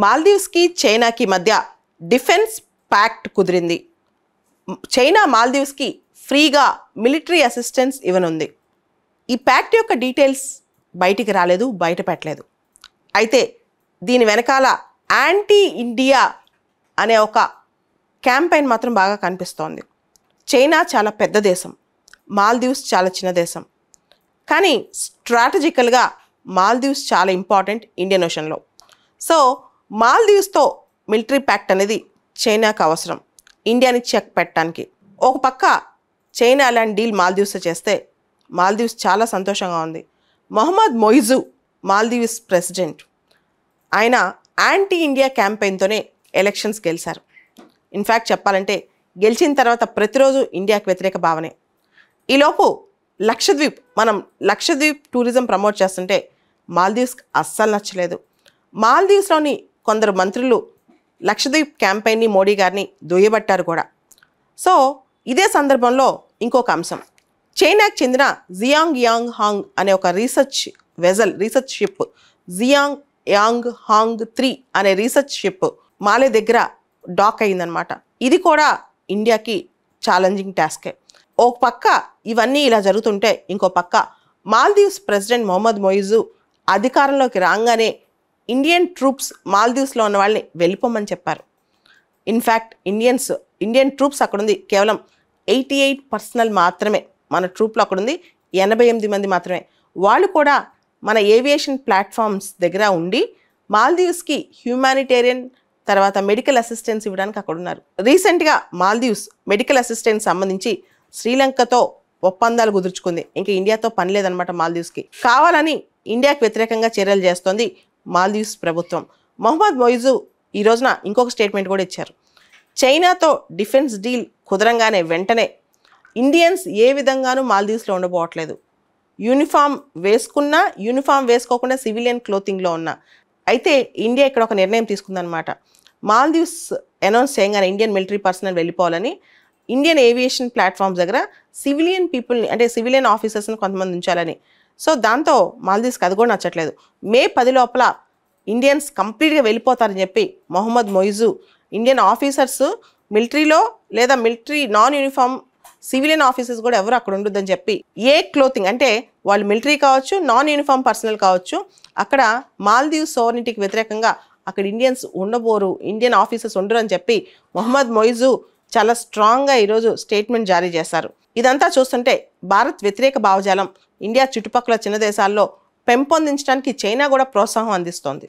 మాల్దీవ్స్కి చైనాకి మధ్య defence pact కుదిరింది. చైనా మాల్దీవ్స్కి ఫ్రీగా మిలిటరీ అసిస్టెన్స్ ఇవ్వనుంది. ఈ ప్యాక్ట్ యొక్క డీటెయిల్స్ బయటికి రాలేదు, బయట పెట్టలేదు. అయితే దీని వెనకాల యాంటీ ఇండియా అనే ఒక క్యాంపెయిన్ మాత్రం బాగా కనిపిస్తోంది. చైనా చాలా పెద్ద దేశం, మాల్దీవ్స్ చాలా చిన్న దేశం. కానీ స్ట్రాటజికల్గా మాల్దీవ్స్ చాలా ఇంపార్టెంట్ ఇండియన్ ఓషన్లో. సో మాల్దీవ్స్తో మిలిటరీ ప్యాక్ట్ అనేది చైనాకు అవసరం, ఇండియాని చెక్ పెట్టడానికి. ఒక పక్క చైనా అలాంటి డీల్ మాల్దీవ్స్తో చేస్తే మాల్దీవ్స్ చాలా సంతోషంగా ఉంది. మొహమ్మద్ మొయిజు మాల్దీవ్స్ ప్రెసిడెంట్, ఆయన యాంటీ ఇండియా క్యాంపెయిన్తోనే ఎలక్షన్స్ గెలిచారు. ఇన్ఫ్యాక్ట్ చెప్పాలంటే గెలిచిన తర్వాత ప్రతిరోజు ఇండియాకి వ్యతిరేక భావనే. ఈలోపు లక్షద్వీప్, మనం లక్షద్వీప్ టూరిజం ప్రమోట్ చేస్తుంటే మాల్దీవ్స్కి అస్సలు నచ్చలేదు. మాల్దీవ్స్లోని కొందరు మంత్రులు లక్షద్వీప్ క్యాంపెయిన్ని, మోడీ గారిని దుయ్యబట్టారు కూడా. సో ఇదే సందర్భంలో ఇంకొక అంశం, చైనాకు చెందిన జియాంగ్ యాంగ్ హాంగ్ అనే ఒక research ship, Xiang Yang Hong 3 అనే రీసెర్చ్ షిప్ మాలే దగ్గర డాక్ అయిందనమాట. ఇది కూడా ఇండియాకి ఛాలెంజింగ్ టాస్కే. ఒక పక్క ఇవన్నీ ఇలా జరుగుతుంటే ఇంకో పక్క మాల్దీవ్స్ ప్రెసిడెంట్ మొహమ్మద్ మొయిజు అధికారంలోకి రాగానే ఇండియన్ ట్రూప్స్ మాల్దీవ్స్లో ఉన్న వాళ్ళని వెళ్ళిపోమని చెప్పారు. ఇన్ఫ్యాక్ట్ ఇండియన్ ట్రూప్స్ అక్కడుంది కేవలం 88 పర్సనల్ మాత్రమే. మన ట్రూప్లో అక్కడుంది 88 మంది మాత్రమే. వాళ్ళు కూడా మన ఏవియేషన్ ప్లాట్ఫామ్స్ దగ్గర ఉండి మాల్దీవ్స్కి హ్యూమానిటేరియన్ తర్వాత మెడికల్ అసిస్టెన్స్ ఇవ్వడానికి అక్కడ ఉన్నారు. రీసెంట్గా మాల్దీవ్స్ మెడికల్ అసిస్టెన్స్ సంబంధించి శ్రీలంకతో ఒప్పందాలు కుదుర్చుకుంది. ఇంకా ఇండియాతో పని లేదనమాట మాల్దీవ్స్కి. కావాలని ఇండియాకి వ్యతిరేకంగా చర్యలు చేస్తోంది మాల్దీవ్స్ ప్రభుత్వం. మొహమ్మద్ మొయిజు ఈ రోజున ఇంకొక స్టేట్మెంట్ కూడా ఇచ్చారు. చైనాతో డిఫెన్స్ డీల్ కుదరంగానే వెంటనే ఇండియన్స్ ఏ విధంగానూ మాల్దీవ్స్లో ఉండబోవట్లేదు. యూనిఫామ్ వేసుకున్నా, యూనిఫామ్ వేసుకోకుండా సివిలియన్ క్లోతింగ్లో ఉన్నా. అయితే ఇండియా ఇక్కడ ఒక నిర్ణయం తీసుకుందనమాట. మాల్దీవ్స్ అనౌన్స్ చేయగానే ఇండియన్ మిలిటరీ పర్సనల్ వెళ్ళిపోవాలని ఇండియన్ ఏవియేషన్ ప్లాట్ఫామ్స్ దగ్గర సివిలియన్ పీపుల్ని, అంటే సివిలియన్ ఆఫీసర్స్ని కొంతమంది ఉంచాలని. సో దాంతో మాల్దీవ్స్కి అది కూడా నచ్చట్లేదు. మే 10 లోపల ఇండియన్స్ కంప్లీట్గా వెళ్ళిపోతారని చెప్పి మొహమ్మద్ మొయిజు ఇండియన్ ఆఫీసర్స్ మిలిటరీలో లేదా military non uniform civilian officers కూడా ఎవరు అక్కడ ఉండొద్దని చెప్పి, ఏ క్లోతింగ్ అంటే వాళ్ళు మిలిటరీ కావచ్చు, నాన్ యూనిఫామ్ పర్సనల్ కావచ్చు, అక్కడ మాల్దీవ్స్ సోవర్నిటీకి వ్యతిరేకంగా అక్కడ ఇండియన్స్ ఉండబోరు, ఇండియన్ ఆఫీసర్స్ ఉండరు అని చెప్పి మొహమ్మద్ మొయిజు చాలా స్ట్రాంగ్గా ఈరోజు స్టేట్మెంట్ జారీ చేశారు. ఇదంతా చూస్తుంటే భారత్ వ్యతిరేక భావజాలం ఇండియా చుట్టుపక్కల చిన్న దేశాల్లో పెంపొందించడానికి చైనా కూడా ప్రోత్సాహం అందిస్తోంది.